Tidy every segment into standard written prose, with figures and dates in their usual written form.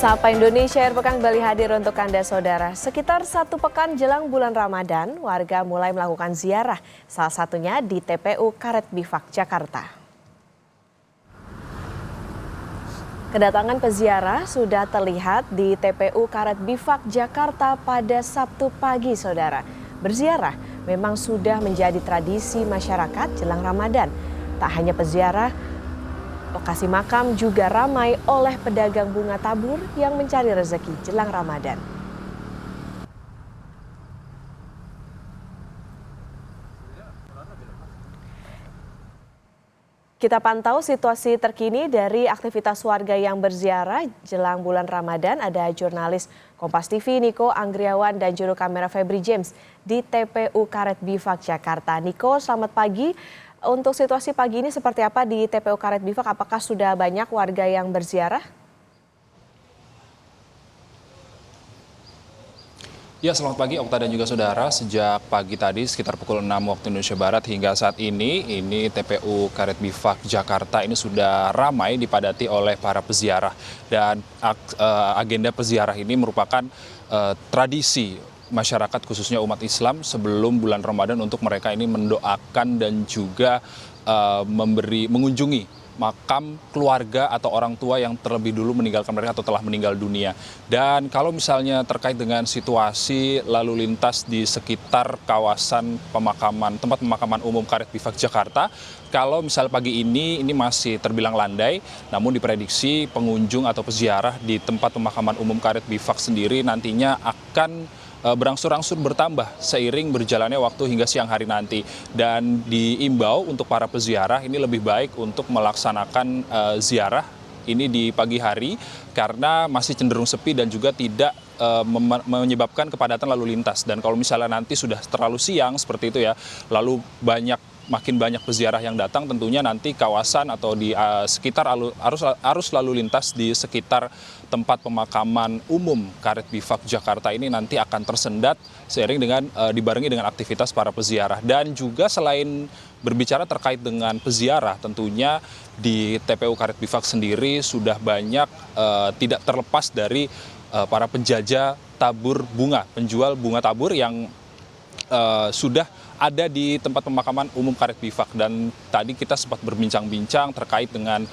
Sapa Indonesia Air Pekan kembali hadir untuk Anda saudara. Sekitar 1 pekan jelang bulan Ramadan, warga mulai melakukan ziarah, salah satunya di TPU Karet Bifak, Jakarta. Kedatangan peziarah sudah terlihat di TPU Karet Bifak, Jakarta pada Sabtu pagi saudara. Berziarah memang sudah menjadi tradisi masyarakat jelang Ramadan. Tak hanya peziarah, lokasi makam juga ramai oleh pedagang bunga tabur yang mencari rezeki jelang Ramadan. Kita pantau situasi terkini dari aktivitas warga yang berziarah jelang bulan Ramadan. Ada jurnalis Kompas TV Niko Anggriawan dan juru kamera Febri James di TPU Karet Bifak, Jakarta. Niko, selamat pagi. Untuk situasi pagi ini seperti apa di TPU Karet Bifak? Apakah sudah banyak warga yang berziarah? Ya, selamat pagi Okta dan juga saudara. Sejak pagi tadi sekitar pukul 6 waktu Indonesia Barat hingga saat ini TPU Karet Bifak Jakarta ini sudah ramai dipadati oleh para peziarah. Dan agenda peziarah ini merupakan tradisi masyarakat khususnya umat Islam sebelum bulan Ramadan untuk mereka ini mendoakan dan juga mengunjungi makam keluarga atau orang tua yang terlebih dulu meninggalkan mereka atau telah meninggal dunia. Dan kalau misalnya terkait dengan situasi lalu lintas di sekitar kawasan tempat pemakaman umum Karet Bifak Jakarta, kalau misalnya pagi ini masih terbilang landai, namun diprediksi pengunjung atau peziarah di tempat pemakaman umum Karet Bifak sendiri nantinya akan berangsur-angsur bertambah seiring berjalannya waktu hingga siang hari nanti. Dan diimbau untuk para peziarah ini lebih baik untuk melaksanakan ziarah ini di pagi hari karena masih cenderung sepi dan juga tidak menyebabkan kepadatan lalu lintas. Dan kalau misalnya nanti sudah terlalu siang seperti itu ya, lalu makin banyak peziarah yang datang, tentunya nanti kawasan atau di sekitar arus lalu lintas di sekitar tempat pemakaman umum Karet Bifak Jakarta ini nanti akan tersendat seiring dengan dibarengi dengan aktivitas para peziarah. Dan juga selain berbicara terkait dengan peziarah, tentunya di TPU Karet Bifak sendiri sudah banyak tidak terlepas dari para penjajah tabur bunga, penjual bunga tabur yang sudah ada di tempat pemakaman umum Karet Bifak. Dan tadi kita sempat berbincang-bincang terkait dengan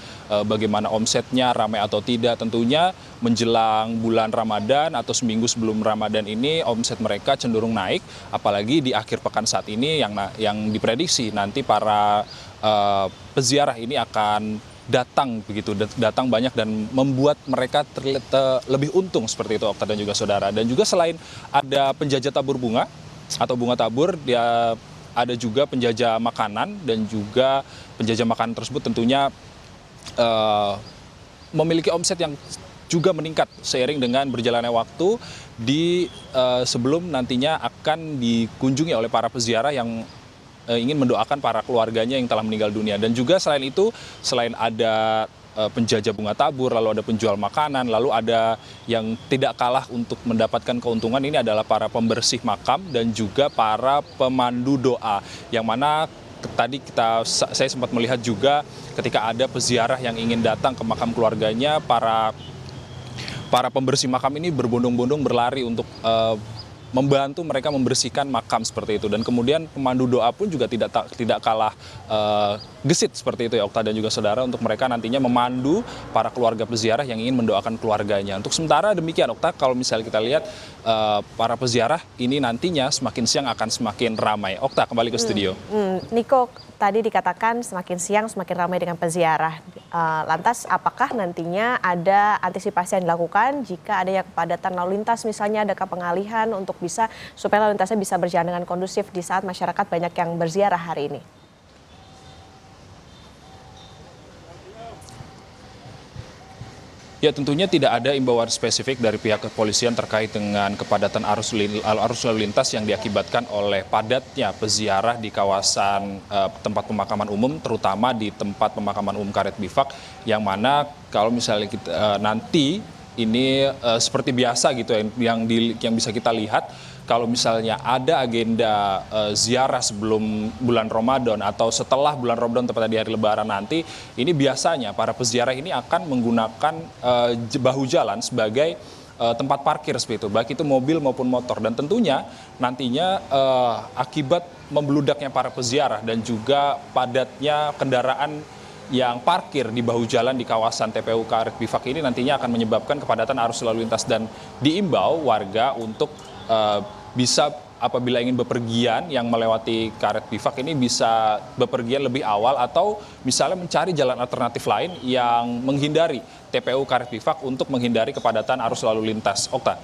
bagaimana omsetnya, ramai atau tidak. Tentunya menjelang bulan Ramadan atau seminggu sebelum Ramadan ini omset mereka cenderung naik, apalagi di akhir pekan saat ini yang diprediksi nanti para peziarah ini akan datang banyak dan membuat mereka lebih untung seperti itu Okta dan juga saudara. Dan juga selain ada penjajah tabur bunga atau bunga tabur, dia ada juga penjajah makanan, dan juga penjajah makanan tersebut tentunya memiliki omset yang juga meningkat seiring dengan berjalannya waktu sebelum nantinya akan dikunjungi oleh para peziarah yang ingin mendoakan para keluarganya yang telah meninggal dunia. Dan juga selain itu, selain ada penjajah bunga tabur, lalu ada penjual makanan, lalu ada yang tidak kalah untuk mendapatkan keuntungan, ini adalah para pembersih makam dan juga para pemandu doa, yang mana tadi saya sempat melihat juga ketika ada peziarah yang ingin datang ke makam keluarganya, para pembersih makam ini berbondong-bondong berlari untuk membantu mereka membersihkan makam seperti itu. Dan kemudian pemandu doa pun juga tidak kalah gesit seperti itu ya Okta dan juga saudara, untuk mereka nantinya memandu para keluarga peziarah yang ingin mendoakan keluarganya. Untuk sementara demikian Okta, kalau misalnya kita lihat para peziarah ini nantinya semakin siang akan semakin ramai. Okta, kembali ke studio. Niko, tadi dikatakan semakin siang semakin ramai dengan peziarah. Lantas apakah nantinya ada antisipasi yang dilakukan jika adanya kepadatan lalu lintas, misalnya adakah pengalihan untuk supaya lalu lintasnya bisa berjalan dengan kondusif di saat masyarakat banyak yang berziarah hari ini? Ya, tentunya tidak ada imbauan spesifik dari pihak kepolisian terkait dengan kepadatan arus lalu lintas yang diakibatkan oleh padatnya peziarah di kawasan tempat pemakaman umum, terutama di tempat pemakaman umum Karet Bifak, yang mana kalau misalnya kita nanti ini seperti biasa gitu yang bisa kita lihat. Kalau misalnya ada agenda ziarah sebelum bulan Ramadan atau setelah bulan Ramadan tepatnya di hari Lebaran nanti, ini biasanya para peziarah ini akan menggunakan bahu jalan sebagai tempat parkir seperti itu, baik itu mobil maupun motor. Dan tentunya nantinya akibat membludaknya para peziarah dan juga padatnya kendaraan yang parkir di bahu jalan di kawasan TPU Karet Bifak ini nantinya akan menyebabkan kepadatan arus lalu lintas, dan diimbau warga untuk bisa apabila ingin bepergian yang melewati Karet Bifak ini bisa bepergian lebih awal atau misalnya mencari jalan alternatif lain yang menghindari TPU Karet Bifak untuk menghindari kepadatan arus lalu lintas. Okta.